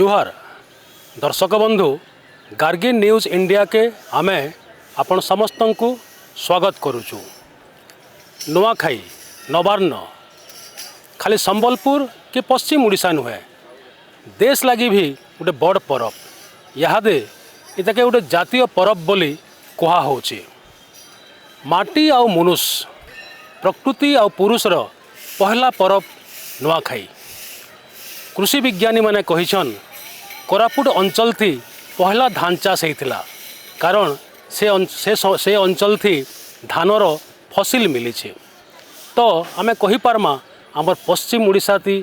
जुहार दर्शक बंधु Gagarin news India के आमे आपण समस्त को स्वागत करुचु। नुआखाई नवान्न खाली संबलपुर के पश्चिम ओडिशा नुहे देश लगी भी गोटे बड़ परब। यादे इताके गोटे जातीय परब बोली कहा होची। माटी आउ मनुष्य प्रकृति आउ पुरुषर पहला परब नुआखाई। कृषि विज्ञानी माने कहिछन कोरापुट अंचल थी पहला धान चाष होता कारण से अंचल थी धानर फसिल मिली। तो आमे कहि पारमा आमर पश्चिम ओडिशा थी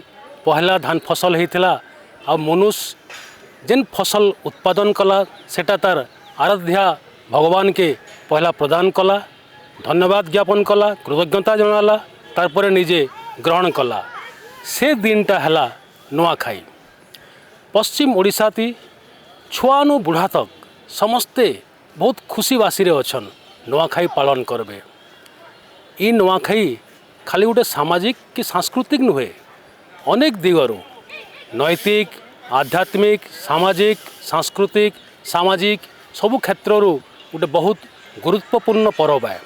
पहला धान फसल होता आ मनुष्य जेन फसल उत्पादन कला सेटा तार आराध्या भगवान के पहला प्रदान कला, धन्यवाद ज्ञापन कला, कृतज्ञता जनाला, तारपरे निजे ग्रहण कला। से दिनटा हला नुआखाई। पश्चिम ओडिशा ती छुआनु बुढ़ा तक समस्ते बहुत खुशी बासी अच्छन नुआखाई पालन करबे। ई नुआखाई खाली गोटे सामाजिक कि सांस्कृतिक नुहे, अनेक दिगरु नैतिक आध्यात्मिक सामाजिक सांस्कृतिक सामाजिक सबु क्षेत्रु गोटे बहुत गुरुत्वपूर्ण पर्व है।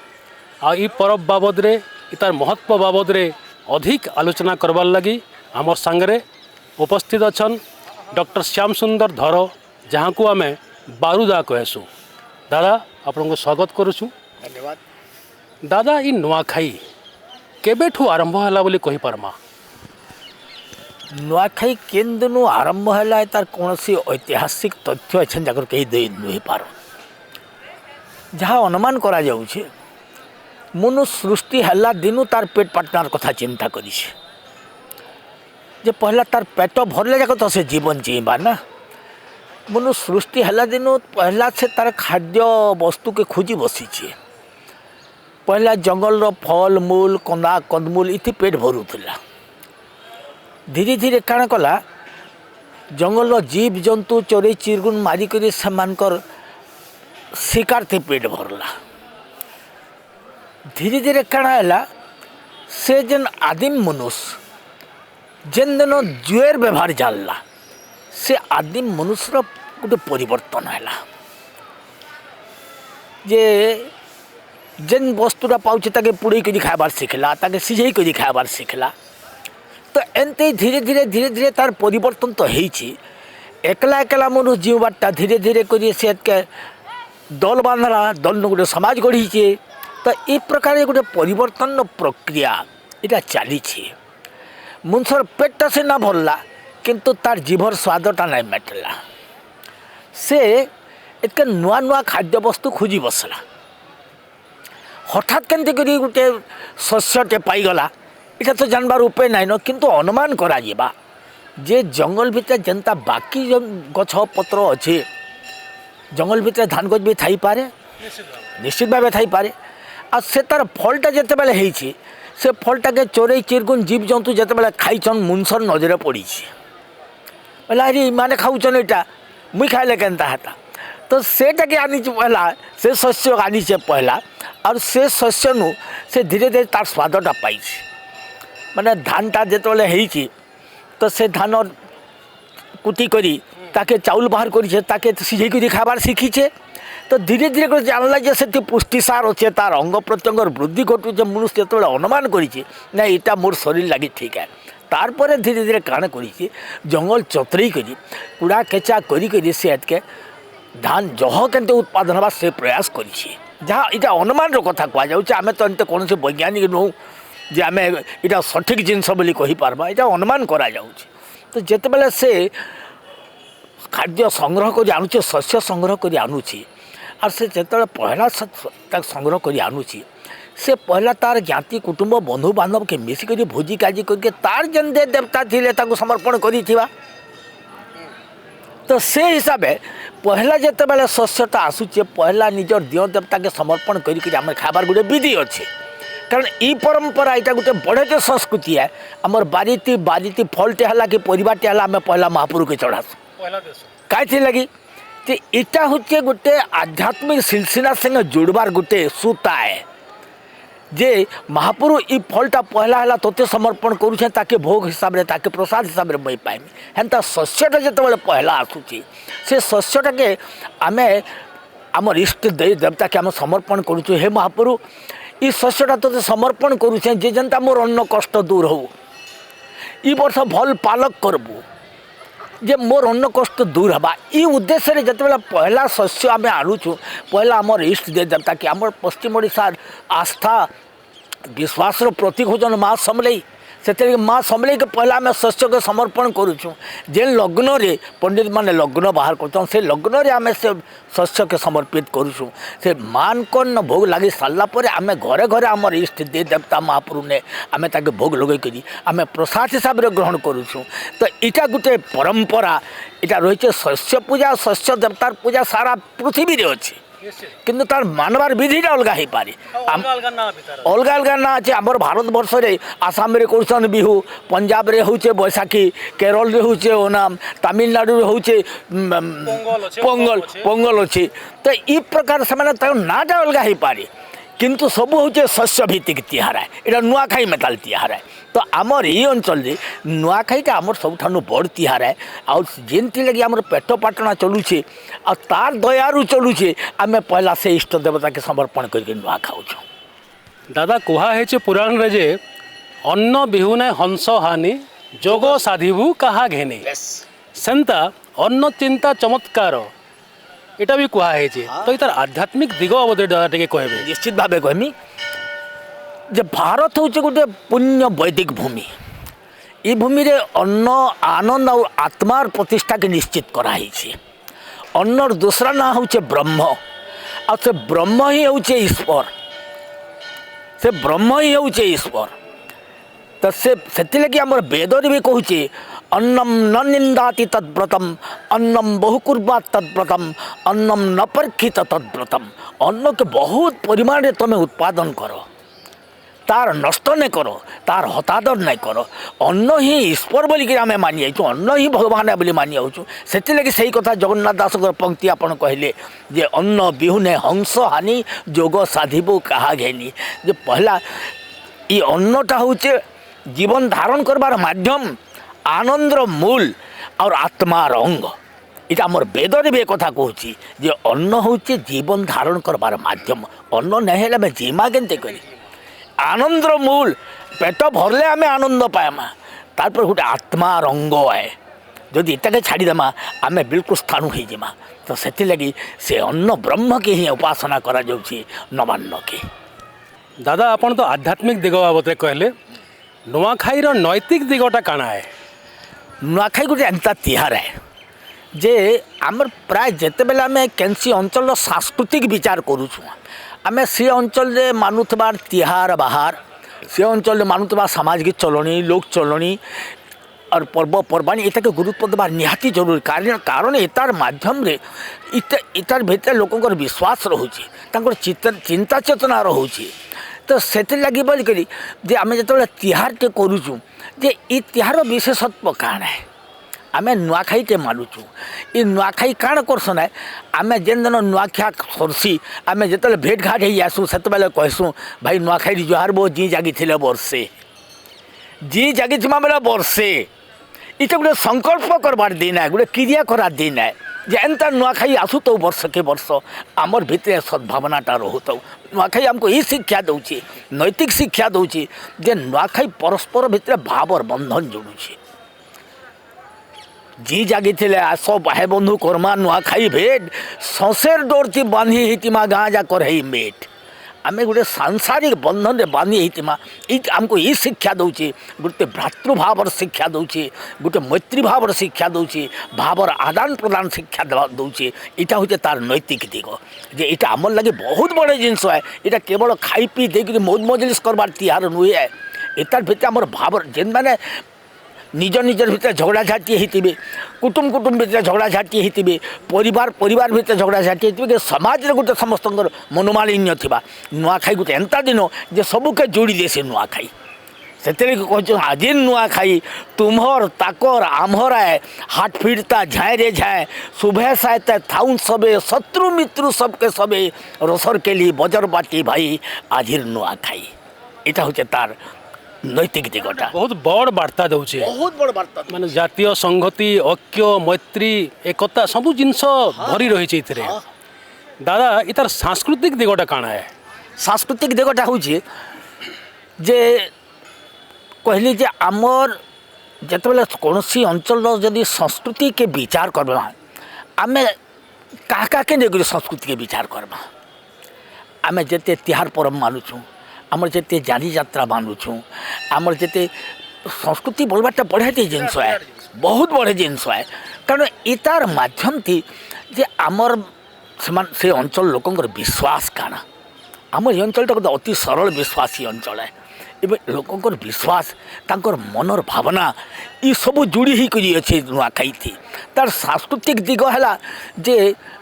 आ ई पर्व बाबद रे तार महत्व बाबद रे अधिक आलोचना करवार लगी आमर सांगरे उपस्थित अच्छन डॉक्टर श्याम सुंदर धर जहाँ को आमे बारूदा कहसु। दादा आपन को स्वागत करुछु। धन्यवाद। दादा ई नुआखाई केबेठू आरंभ होला बोली कहि पारमा? नुआखाई केन दिनु आरंभ होला तार कोनसी ऐतिहासिक तथ्य अछन जाकर कहि दे नुहि पारो। जहाँ अनुमान करा जाउछे मनुष्य सृष्टि हल्ला दिनु तार पेट पाटनार कथा चिंता करिछे जे पहला तार पेट भरले जाक तो से जीवन जीवा ना। मनुष्य सृष्टि हल्ला दिनु पहला से तार खाद्य वस्तु के खोजी बसीछे। पहला जंगल रो फल मूल कंदा कंदमूल इति पेट भरुला। धीरे धीरे काण कला जंगल रो जीव जंतु चोरी चिरगुन मारी करी समानकर शिकार थे पेट भरला। धीरे धीरे काण हैला से जन आदिम मनुष्य जेन दिन जुएर व्यवहार जानला से आदिम मनुष्यर गोटे परिवर्तन हैला। जे जेन वस्तुटा पाउचे ताके पुड़े करी खाबार शिखला, ताके सिझे करी खाबार शिखला। तो एनते धीरे धीरे तार परिवर्तन तो होइछि। एकला एकला मनुष्य जीवबाटा धीरे धीरे करी से के दल बांधला, दल गोटे समाज गढ़ीचे। तो ये प्रकार गोटे परिवर्तन प्रक्रिया इटा चलीछि। मनुष्यर पेट से ना भरला किंतु तार जीभर स्वादटा नहीं मेटला। से एक नुआ नुआ खाद्य वस्तु खोजी बसला। हठात केमती करी गोटे शस्यटे पाईगला इटा तो जानबार उपाय नाइन, किंतु अनुमान करा जिबा जे जंगल भितर जनता बाकी गछ पत्र अच्छे जंगल भितर धान गछ भी थाई पारे, निश्चित भाव थाई पारे। आ से तार फलटा जिते बेले होइछि से फलटा के चोरे चिरगुन जीव जंतु जिते बेले खाइछन मुनसर नजरे पड़ी बोले अरे माने खाऊन यहाँ मुई खाइले केनता हेता। तो सेटा के आनी पहला से शस्य आनी पहला और से शस्य नु से धीरे धीरे तार स्वादटा पाई। माने धानटा जिते होइछि तो से धान कुटी करी ताके चाउल बाहर करी ताके सिझे करी खाबार शिखीछे। तो धीरे धीरे कर जानला जे से पुष्टिसार अच्छे तार अंग प्रत्यंगर वृद्धि घटुचे। मनुष्य जो अनुमान करी ना यहाँ मोर शरीर लगी ठीक है। तारपरे धीरे धीरे काण करी जंगल चतरई करी कूड़ा केचा करी से के धान जह के उत्पादन हवा से प्रयास करी। जहाँ यहाँ अनुमान कथा कहुच्छे आम तो एमती कौन वैज्ञानिक नुह जे आम यहाँ सठिक जिनस बोली कही पार्बा। यहाँ अनुमान करा जाउछि। तो जितेबाला से खाद्य संग्रह कर आणुचे शस्य संग्रह कर आणुची और से जो पहला संग्रह कर आणुची से पहला तार ज्ञाति कुटुंब बंधु बांधव के मिसिक भोजी काजी करके तार जेन दे देवता थे समर्पण करा। तो से हिसाब पहला जिते बेले शस्यटा आसूचे पहला निजर दिय देवता के समर्पण करें खाबार गोटे विधि अच्छे। कारण ई परंपरा यहाँ गोटे बढ़े संस्कृति है। आमर बारीती बारीती फलटे है कि परिवारटे है आम पहला महापुरु के चढ़ासु कहीं लगी तो यहाँ हूँ गोटे आध्यात्मिक सिलसिला संगे जोड़बार गोटे सूता है जे महाप्रभु ई फलटा पहला है तोते समर्पण करुचे ताके भोग हिसाब रे ताके प्रसाद हिसाब रे मुई पाइमी हेन्ता शस्यटा जिते पहला आसूची से शस्यटा के आमे आमर इष्ट देवता के आम समर्पण करुचु हे महाप्रभु ई शस्यटा तोते समर्पण करुचे जे जनता मोर अन्न कष्ट दूर हो ई वर्ष भल पालक करबू जे मोर अन्न कष्ट दूर हवा ई उद्देश्य रे जते पहला शस्य आम आणुचु पहला आमर इष्ट देवता कि आमर पश्चिम ओडिशा आस्था विश्वास प्रतीक होचन माँ समलई से माँ समलई के पहला आम शस्य के समर्पण करुचु जे लग्न रे पंडित माने लग्न बाहर कर से लग्न रे आम से शस्य के समर्पित करुचु से मान भोग लगे सारा पर आम घरे घरे आमर इष्ट देवता महाप्रभु ने आम ताके भोग लगे करी आम प्रसाद हिसाब से ग्रहण करुचु तो इटा गोटे परंपरा इटा रही शस्य पूजा शस्य देवतार पूजा सारा पृथ्वी रे अच्छी किंतु तार मानवार विधिटा अलग हो पारे अलग अलग ना अच्छे आम भारत वर्ष रे आसाम रे करसन बिहू पंजाब रे होचे बैसाखी केरल रे होचे ओनाम तमिलनाडु रे होचे पोंगल पोंगल अच्छे तो ई प्रकार से नाटा अलग हो पारे किंतु सब हूँ शस्य भित्तिक तिहार है यहाँ नुआखाई मेताल तिहार है तो आमर ये अंचल नुआखाईटा आमर सबुठानु बड़ तिहार है आमती लगे आमर पेट पाटना चलुचे आ तार दयारु चलुचे आम पहला से इष्ट देवता के समर्पण करके नुआ खाऊँ दादा कहुए पुराण रे जे अन्न बिहुने हंस हानि जोग साधिबू कहा घेने सेंता अन्न चिंता चमत्कार एटा भी कहुए तो यार आध्यात्मिक दिग बाबद टे कहबे निश्चित भाव कहमी जे भारत हूँ गोटे पुण्य वैदिक भूमि ये भूमि रे अन्न आनंद और आत्मार प्रतिष्ठा के निश्चित कराई अन्नर दूसरा ना हूँ ब्रह्म आ से ब्रह्म ही हूँ ईश्वर से ब्रह्म ही हूँ ईश्वर तो से लगी आम वेद भी कहूँ अन्नम न निंदाति तद्व्रतम अन्नम बहुकुर्वा तद्व्रतम अन्नम न परखित तद्व्रतम अन्न के बहुत परिमाण में तुम उत्पादन करो तार नष्ट नहीं करो तार हतादर नहीं करो अन्न ही ईश्वर बोलिक आम मानि जाइछुं अन्न ही भगवान है बोली मानि जाऊँ से लगी सही कथा जगन्नाथ दास पंक्ति आपन कहले जे अन्न बिहुने हंस हानि जोग साधिबू कहा घेनी जे पहला ये अन्नटा हूँ जीवन धारण करबार माध्यम आनंदर मूल और आत्मार अंग इटा आमर वेद भी एक कथा कहूँ जे अन्न हूँ जीवन धारण करबार माध्यम अन्न नहीं है जीमा केनते करी आनंदर मूल पेट भरले आम आनंद पाएमा तारपर गोटे आत्मार अंग है जदि इटाके छाड़देमा आम बिल्कुल स्थाणु होमा तो से लगी से अन्न ब्रह्म के ही उपासना करा जाउछि नवान्न के दादा आपन तो आध्यात्मिक दिग बाबद कहले नुआखाईर नैतिक दिगटा काना है नुआखाई गोटे एंता तिहार है जे आमर प्राय जिते बेले आम कैंसी अंचल सांस्कृतिक विचार करुचु आम से अंचल मानुवा तिहार बाहार से अंचल मानुवा सामाजिक चलनी लोक चलनी और पर्वपर्वाणी इटा के गुरुत्व देवा निहाती जरूरी कारण इतार माध्यम रे इतार भीतर लोकंर विश्वास रोचे चिंता चेतना रोचे तो से लगी बोलिक जे आम जो तिहार टे करुचु जे ई तिहार विशेषत्व काण है आम नुआखाई टे मानुचु ये नुआखाई काण करसन है आम जेन दिन नुआखिया सरसी आम जो भेट घाट हो आसू से कहसूँ भाई नुआखाई जुहार बो जी जागी थे वर्षे जी जागी बेले वर्षे इटा गोटे संकल्प करवार दिन है गोटे क्रिया करार दिन है जे एंता नुआखाई आसू तो वर्ष के वर्ष आमर भितर सद्भावनाटा रोहत नुआखाई आमको ये शिक्षा दूची नैतिक शिक्षा दूची जे नुआखाई परस्पर भितर भावर बंधन जोड़ुची जी जागी थे आस भाई बंधु करमा नुआखाई भेट ससेर डोरती बांधी हितिमा गाँ जा कर मेट आम गोटे सांसारिक बंधन रे बांधी हितिमा आमको ये शिक्षा दूची गोटे भ्रातृभावर शिक्षा दूची गोटे मैत्री भावर शिक्षा दूची भावर आदान प्रदान शिक्षा दूची इटा हूँ तार नैतिक दिग जे इटा आमर लगे बहुत बड़े जिनस है इटा केवल खाई पी देकर मौज मजलिस करवार तिहार नुहे है इतार भितर आमर भावर जेन मैंने निज निजर भितर झगड़ा झाटी होते कुटुम कुटुम भितर झगड़ा झाटी होते परिवार परिवार भितर झगड़ा झाटी होते समाज रे गोटे समस्त मनोमालिन्य थिबा नुआखाई गोटे एंता दिन जे सबके जोड़ी दे से नुआखाई से कह आज नुआखाई तुम्हर ताकर आम्हर है हाट फिरता झाए रे झाए सुबह सायते थाउन सबे शत्रु मित्रु सबके सबे रसर के लिए बजर बाटी भाई आजिर नुआखाई এটা হচ্ছে তার নৈতিক দিকটা ବହୁତ ବଡ଼ ବାର୍ତ୍ତା ଦେଉଛି ବହୁତ ବଡ଼ ବାର୍ତ୍ତା ମାନେ ଜାତୀୟ ସଂହତି ଐକ୍ୟ ମୈତ୍ରୀ ଏକତା ସବୁ ଜିନିଷ ଭରି ରହିଛି ଏଥିରେ ଦାଦା ଏ ତାର ସାଂସ୍କୃତିକ ଦିଗଟା କାଣା ଏ ସାଂସ୍କୃତିକ ଦିଗଟା ହେଉଛି ଯେ କହିଲି ଯେ ଆମର ଯେତେବେଳେ କୌଣସି ଅଞ୍ଚଳର ଯଦି ସଂସ୍କୃତିକେ ବିଚାର କରିବା ଆମେ କାହା କାହାକେ ନେଇକରି ସଂସ୍କୃତିକେ ବିଚାର କରିବା ଆମେ ଯେତେ ତିହାର ପରବ ମାନୁଛୁ ଆମର ଯେତେ ଯାନିଯାତ୍ରା ମାନୁଛୁ ଆମର ଯେତେ ସଂସ୍କୃତି ବୋଲବାଟା ବଢ଼ିଆଟେ ଜିନିଷ ଏ ବହୁତ ବଢ଼ିଆ ଜିନିଷ ଏ କାରଣ ଏତାର ମାଧ୍ୟମଥି ଯେ ଆମର ସେମାନେ ସେ ଅଞ୍ଚଳ ଲୋକଙ୍କର ବିଶ୍ୱାସ କାଣା ଆମ ଏ ଅଞ୍ଚଳଟା ଗୋଟେ ଅତି ସରଳ ବିଶ୍ୱାସୀ ଅଞ୍ଚଳ ଏ ଏବେ ଲୋକଙ୍କର ବିଶ୍ୱାସ ତାଙ୍କର ମନର ଭାବନା ଏସବୁ ଯୋଡ଼ି ହେଇକରି ଅଛି ନୂଆଖାଇଥି ତାର ସାଂସ୍କୃତିକ ଦିଗ ହେଲା ଯେ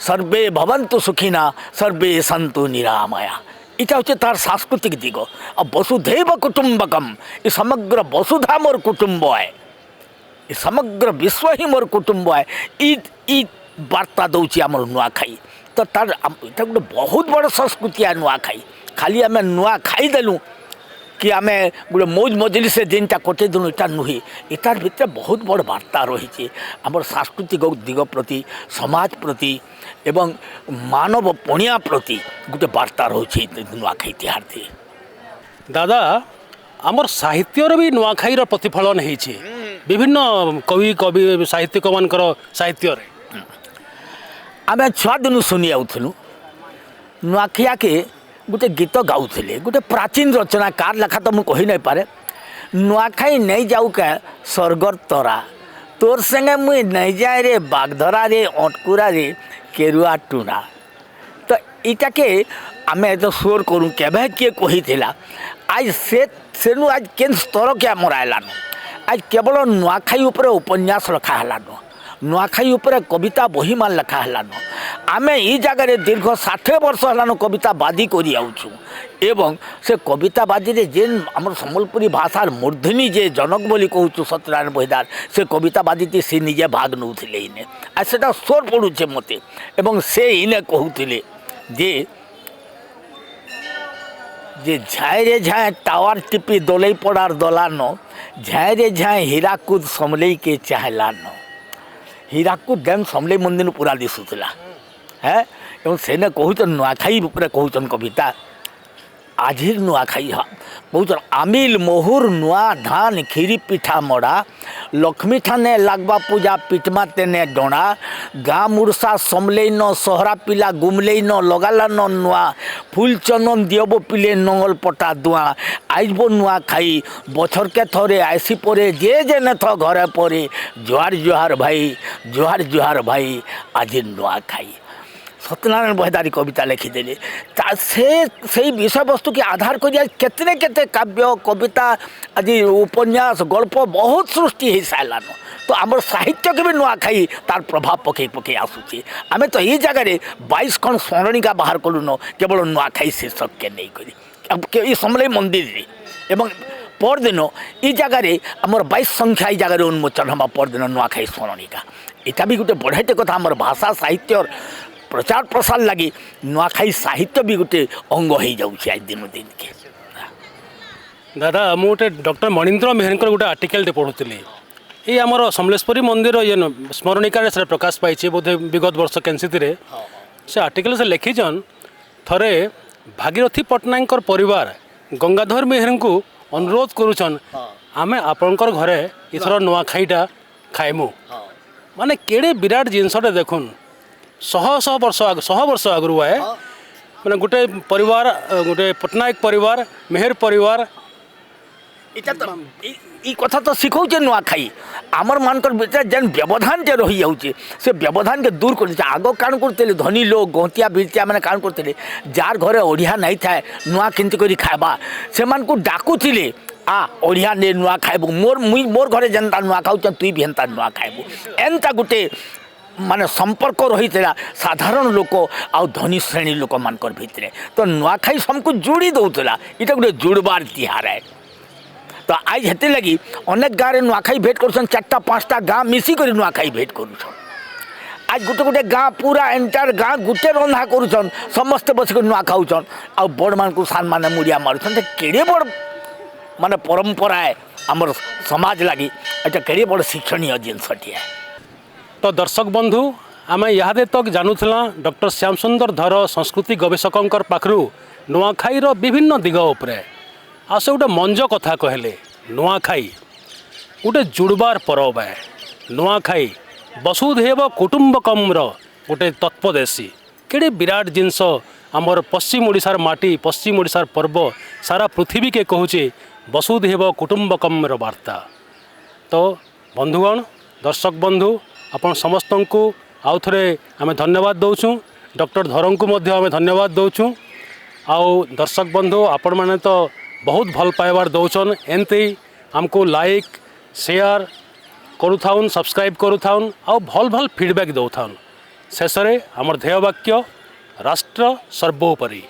ସର୍ବେ ଭବନ୍ତୁ ସୁଖିନା ସର୍ବେ ସନ୍ତୁ ନିରାମୟା এটা হচ্ছে তার সাংস্কৃতিক দিগ আর বসুধৈব কুটুম্বকম এ সমগ্র বসুধা মোর কুটুম্ব হয় এ সমগ্র বিশ্ব হি মোর কুটুম্ব হয় ই বার্তা দৌছি আমার নূয়াখাই তো তার এটা গোটে বহুত বড় সংস্কৃতি আর নূয়াখাই খালি আমি নূয়া খাইদেলু কি আমি গোটে মৌজ মজলিসে দিনটা কটাই দেলু এটা নুহে এটার ভিতরে বহুত বড় বার্তা রয়েছে আমার সাংস্কৃতিক দিগ প্রতি সমাজ প্রতি এবং মানব পণিয়া প্রতি গোটে বার্তা রয়েছে নূয়াখাই তিহার দিয়ে ଦାଦା ଆମର ସାହିତ୍ୟର ବି ନୂଆଖାଇର ପ୍ରତିଫଳନ ହେଇଛି ବିଭିନ୍ନ କବି ସାହିତ୍ୟିକମାନଙ୍କର ସାହିତ୍ୟରେ ଆମେ ଛୁଆଦିନୁ ଶୁଣି ଆଉଥିଲୁ ନୂଆଖିଆକେ ଗୋଟେ ଗୀତ ଗାଉଥିଲେ ଗୋଟେ ପ୍ରାଚୀନ ରଚନା କାର୍ ଲେଖା ତ ମୁଁ କହି ନାଇପାରେ ନୂଆଖାଇ ନେଇ ଯାଉ କେ ସ୍ୱର୍ଗର ତରା ତୋର ସାଙ୍ଗେ ମୁଇଁ ନେଇଯାଏ ରେ ବାଗଧରାରେ ଅଟକୁରାରେ କେରୁଆ ଟୁଣା ତ ଏଇଟାକେ ଆମେ ଏତ ସ୍ୱର କରୁ କେବେ କିଏ କହିଥିଲା ଆଜ ସେନୁ ଆଜ କେନ୍ ସ୍ତରକେ ଆମର ଆଇଲାନ ଆଜ କେବଳ ନୂଆଖାଇ ଉପରେ ଉପନ୍ୟାସ ଲେଖା ହେଲାନ ନୂଆଖାଇ ଉପରେ କବିତା ବହିମାନ ଲେଖା ହେଲାନ ଆମେ ଏଇ ଜାଗାରେ ଦୀର୍ଘ 60 ବର୍ଷ ହେଲାନ କବିତା ବାଦି କରି ଆଉଛୁ ଏବଂ ସେ କବିତା ବାଦିରେ ଯେନ୍ ଆମର ସମ୍ବଲପୁରୀ ଭାଷାର ମୂର୍ଦ୍ଧନି ଯେ ଜନକ ବୋଲି କହୁଛୁ ସତ୍ୟନାରାୟଣ ବହିଦାର ସେ କବିତା ବାଦିଟି ସେ ନିଜେ ଭାଗ ନେଉଥିଲେ ଇନେ ଆଉ ସେଟା ସ୍ୱର ପଡ଼ୁଛେ ମୋତେ ଏବଂ ସେ ଇନେ କହୁଥିଲେ ଯେ ଝାଏରେ ଝାଏଁ ଟାୱାର ଟିପି ଦୋଲେଇ ପଡ଼ାର ଦଲାନ ଝାଏରେ ଝାଏଁ ହୀରାକୁଦ ସମଲେଇକେ ଚାହେଁଲାନ ହୀରାକୁଦ ଡ୍ୟାମ୍ ସମଲେଇ ମନ୍ଦିର ପୁରା ଦିଶୁଥିଲା হ্যাঁ এবং সেনে কহুছন নূয়াখাই উপরে কহুছন কবিতা আজির নূয়াখাই কহুছন আমিল মহুর নূয়া ধান খিরি পিঠা মড়া লক্ষ্মী ঠানে লাগবা পূজা পিটমা তেনে ডণা গাঁ মুরসা সমলেইন সহরা পিলা গুমলেইন লগালান নূয়া ফুল চন্দন দিয়ব পিলে নঙ্গল পটা দুয়া আইব নূয়াখাই বছরকে থরে আইসি পরে যে যেনে থ ঘরে পরে জোহার জোহার ভাই জোহার জোহার ভাই আজির নূয়াখাই সত্যনারায়ণ বহিদারি কবিতা লিখিদেলে তা সেই বিষয়বস্তুকে আধার করি আজ কেতে কেতে কাব্য কবিতা আজি উপন্যাস গল্প বহুত সৃষ্টি হয়ে সারিলান তো আমার সাহিত্যকে বি নূয়াখাই তার প্রভাব পকাই পকাই আসুছে আমি তো এই জায়গায় 22 খন স্মরণিকা বাহার করলুন কেবল নূয়াখাই শীর্ষককে নেই করি এই সমলেই মন্দিরে এবং পরদিন এই জায়গায় আমার 22 সংখ্যা এই জায়গায় উন্মোচন হওয়া পরদিন নূয়াখাই স্মরণিকা এটা বি গোটে বড়াইতে কথা আমার ভাষা সাহিত্যর प्रचार प्रसार लगी नूआखाई साहित्य भी गोटे अंग हो जाऊँगी आज दिन दिन के दादा मुझे डॉक्टर मणिन्द्र मेहर गोटे आर्टिकलटे पढ़ुली ये आमर समलेश्वरी मंदिर ये स्मरणिकार से प्रकाश पाई बोधे विगत वर्ष कैंसी से आर्टिकल से लिखिछन थरे भागीरथी पट्टनायक परिवार गंगाधर मेहर को अनुरोध करुछन आमे आपणकर घरे इथर नूआखाईटा खाइमु माने केड़े विराट जिनसटे देखुन 100 वर्ष आगु है मैंने गोटे परिवार गोटे पट्टनायक परिवार मेहर परिवार এটা তো এই কথা তো শিখাউছে নূয়াখাই আমার মানকর ভিতরে যেন ব্যবধান যে রহি যাচ্ছে সে ব্যবধানকে দূর করছে আগ কাণ করতে ধনী লোক গন্তিয়া বিরতিয়া মানে কাণ করতে যার ঘরে ওড়িয়া নাই থাকে নূয়া কেমতি করে খাইবা সেমানকু ডাকুଥିଲେ ওড়িয়া নে নূয়া খাইবু মোর ঘরে যেনতা নূয়া খাউছ তুই भी হেনতা নূয়া খাইবু এনতা গোটে মানে সম্পর্ক রহিলা সাধারণ লোক আউ ধনী শ্রেণী লোক মানকর ভিতরে তো নূয়াখাই সমকু যোড়ি দৌলা এটা গোটে জুড়বার তিহার है तो आज हेते लगी अनेक गाँव में नूआखाई भेट कर 4-5टा गाँ मिसिक नूआखाई भेट कर आज गोटे गोटे गाँ पूरा एंटायर गाँ गोटे रंधा कर समस्ते बसिक नुआ खाऊन आ बड़ मान को सान मैंने मुड़िया मारुन केड़े बड़ माने परंपरा है आमर समाज लगी एटा केड़े बड़ शिक्षणीय जिनसटिए। तो दर्शक बंधु आम इहादे तक जानूला डॉक्टर श्याम सुंदर धर संस्कृति गवेषकों पाखु नुआखाईर विभिन्न दिग उपरे आ से गोटे मंज कथा कहले नुआखाई गोटे जुड़बार पर्व है। नुआखाई वसुधैव कुटुंबकम्र गोटे तत्वदेशी केड़े विराट जिनस आमर पश्चिम ओडिशार माटी पश्चिम ओडिशार पर्व सारा पृथ्वी के कहूचे वसुधैव कुटुंबकम्र वार्ता। तो बंधुगण दर्शक बंधु आपण समस्त को आउ थे आम धन्यवाद दौचु डॉक्टर धर को आम धन्यवाद दौचु आउ दर्शक बंधु आपण मैंने तो बहुत भल पाइबार दौन एमती आमको लाइक शेयर करुथाउन सब्सक्राइब करुथाउन आउ भल भल फीडबैक दौथाउन। शेष में आमर ध्येय वाक्य राष्ट्र सर्वोपरि।